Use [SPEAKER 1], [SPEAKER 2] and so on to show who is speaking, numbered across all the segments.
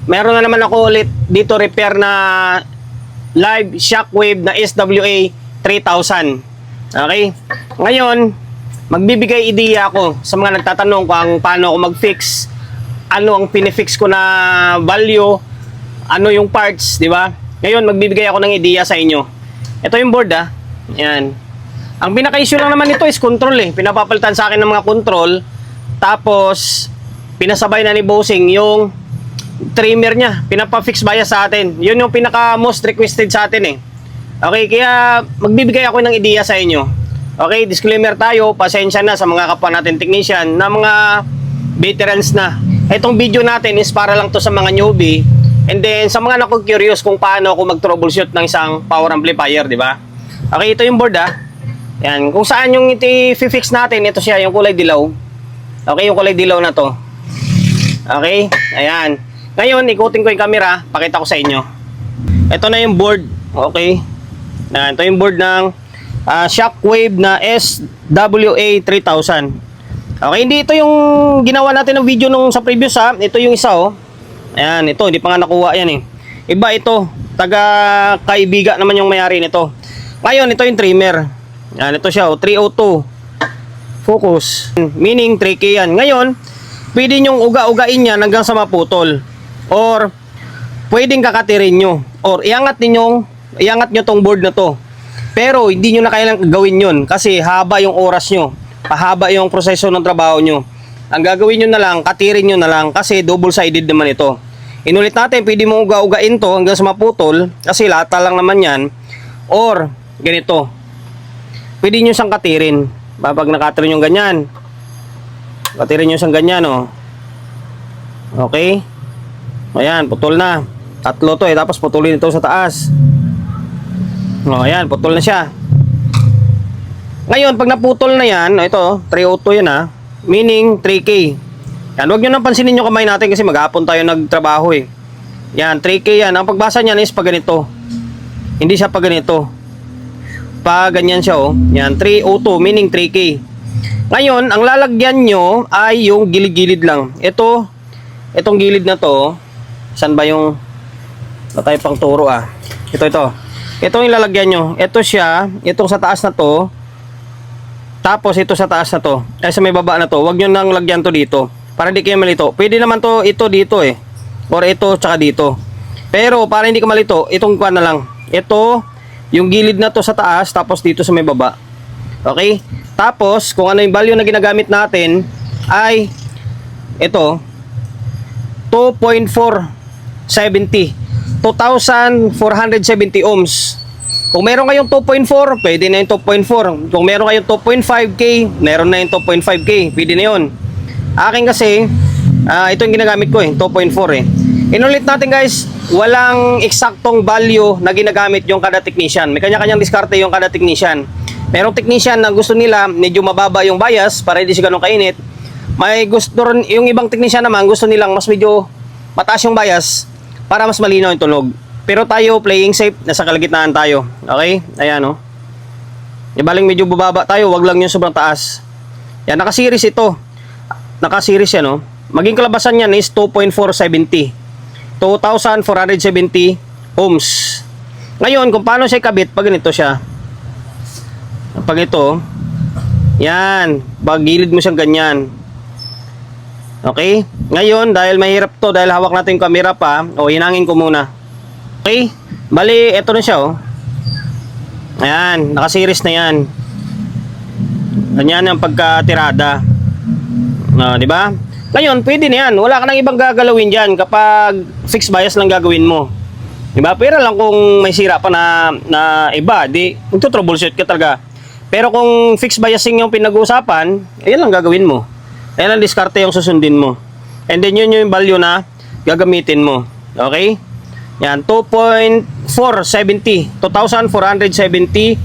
[SPEAKER 1] Meron na naman ako ulit dito repair na live shockwave na SWA 3000. Okay? Ngayon, magbibigay ideya ako sa mga nagtatanong kung paano ako mag-fix, ano ang pinifix ko na value, ano yung parts, di ba? Ngayon, magbibigay ako ng ideya sa inyo. Ito yung board, Yan. Ang pinaka-issue lang naman ito is control Pinapapalitan sa akin ng mga control. Tapos, pinasabay na ni Bossing yung trimmer niya. Pinapa-fix bias sa atin. Yun yung pinaka most requested sa atin Okay, kaya magbibigay ako ng ideya sa inyo. Okay, disclaimer tayo. Pasensya na sa mga kapwa natin technician na mga veterans na. Itong video natin is para lang to sa mga newbie. And then, sa mga naku-curious kung paano ako mag-troubleshoot ng isang power amplifier, di ba? Okay, ito yung board Yan, kung saan yung i-fix natin, ito siya, yung kulay dilaw. Okay, yung kulay dilaw na to. Okay, ayan. Ngayon, ikutin ko yung camera, pakita ko sa inyo. Ito na yung board, okay. Yan, ito yung board ng shockwave na SWA 3000. Okay, hindi ito yung ginawa natin ng video nung sa previous Ito yung isa Ayan, ito, hindi pa nga nakuha yan Iba ito, taga-kaibiga naman yung mayari nito. Ngayon, ito yung trimmer. Yan, ito siya 302 focus, meaning 3K yan. Ngayon, pwede nyong uga-ugain yan hanggang sa maputol. Or, pwedeng kakatirin nyo. Or, iangat nyo tong board na to. Pero, hindi nyo na kailangan gawin yun. Kasi, haba yung oras nyo. Pahaba yung proseso ng trabaho nyo. Ang gagawin nyo na lang, katirin nyo na lang. Kasi, double-sided naman ito. Inulit natin, pwede mo uga-ugain to hanggang sa maputol. Kasi, lata lang naman yan. Or, ganito. Pwede nyo siyang katirin. Pag nakatirin nyo ganyan. Katirin nyo siyang ganyan, Okay. Ayan, putol na. Tatlo to tapos putulin ito sa taas. Ayan, putol na siya. Ngayon, pag naputol na yan, ito, 302 yan meaning 3K. Yan, huwag nyo nang pansinin yung kamay natin kasi maghapon tayo nagtrabaho Yan, 3K yan. Ang pagbasa niyan is pag ganito. Hindi siya pag ganito. Pag ganyan siya Yan, 302 meaning 3K. Ngayon, ang lalagyan nyo ay yung gilid-gilid lang. Itong gilid na to, saan ba yung tayo pang turo Ito. Ito yung lalagyan nyo. Ito siya, itong sa taas na to. Tapos ito sa taas na to. Ay sa may baba na to. Huwag nyo nang lagyan to dito. Para hindi kayo malito. Pwede naman to, ito dito Or ito tsaka dito. Pero para hindi ka malito, itong kuha na lang. Ito, yung gilid na to sa taas, tapos dito sa may baba. Okay? Tapos, kung ano yung value na ginagamit natin, ay ito, 2.470. 2,470 ohms. Kung meron kayong 2.4, pwede na yung 2.4. Kung meron kayong 2.5K, meron na yung 2.5K. Pwede na yun. Akin kasi, ito yung ginagamit ko 2.4 Inulit natin guys, walang eksaktong value na ginagamit yung kada technician. May kanya-kanyang diskarte yung kada technician. Merong technician na gusto nila medyo mababa yung bias para hindi siya ganun kainit. May gusto rin, yung ibang technician naman gusto nilang mas medyo mataas yung bias para mas malinaw yung tunog. Pero tayo playing safe, nasa kalagitnaan tayo. Okay? Ayan Ibaling medyo bababa tayo, wag lang yung sobrang taas. Yan, naka-series ito. Naka-series yan Maging kalabasan yan is 2.470. 2,470 ohms. Ngayon, kung paano siya ikabit, pag ganito siya. Pag ito, yan, pag gilid mo siyang ganyan. Okay? Ngayon, dahil mahirap to, dahil hawak natin yung camera pa, hinangin ko muna. Okay? Bali, ito na siya Ayan, naka-series na yan. Ganyan ang pagkatirada. Di ba? Ngayon, pwede na yan. Wala ka nang ibang gagalawin dyan kapag fixed bias lang gagawin mo. Diba? Pero lang kung may sira pa na iba, di magto-troubleshoot ka talaga. Pero kung fixed biasing yung pinag-uusapan, ayan lang gagawin mo. Ayan lang diskarte yung susundin mo. And then yun yung value na gagamitin mo. Okay? Yan, 2.470. 2,470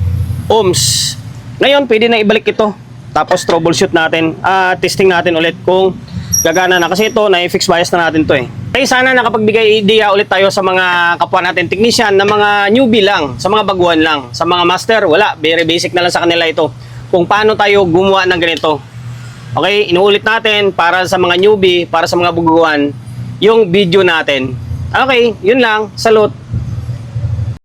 [SPEAKER 1] ohms. Ngayon, pwede na ibalik ito. Tapos troubleshoot natin, testing natin ulit kung gagana na. Kasi ito, na-fix bias na natin to Okay, sana nakapagbigay idea ulit tayo sa mga kapwa natin technician na mga newbie lang, sa mga baguhan lang. Sa mga master, wala. Very basic na lang sa kanila ito. Kung paano tayo gumawa ng ganito. Okay, inuulit natin para sa mga newbie, para sa mga baguhan. yung video natin. Okay, yun lang. Salute.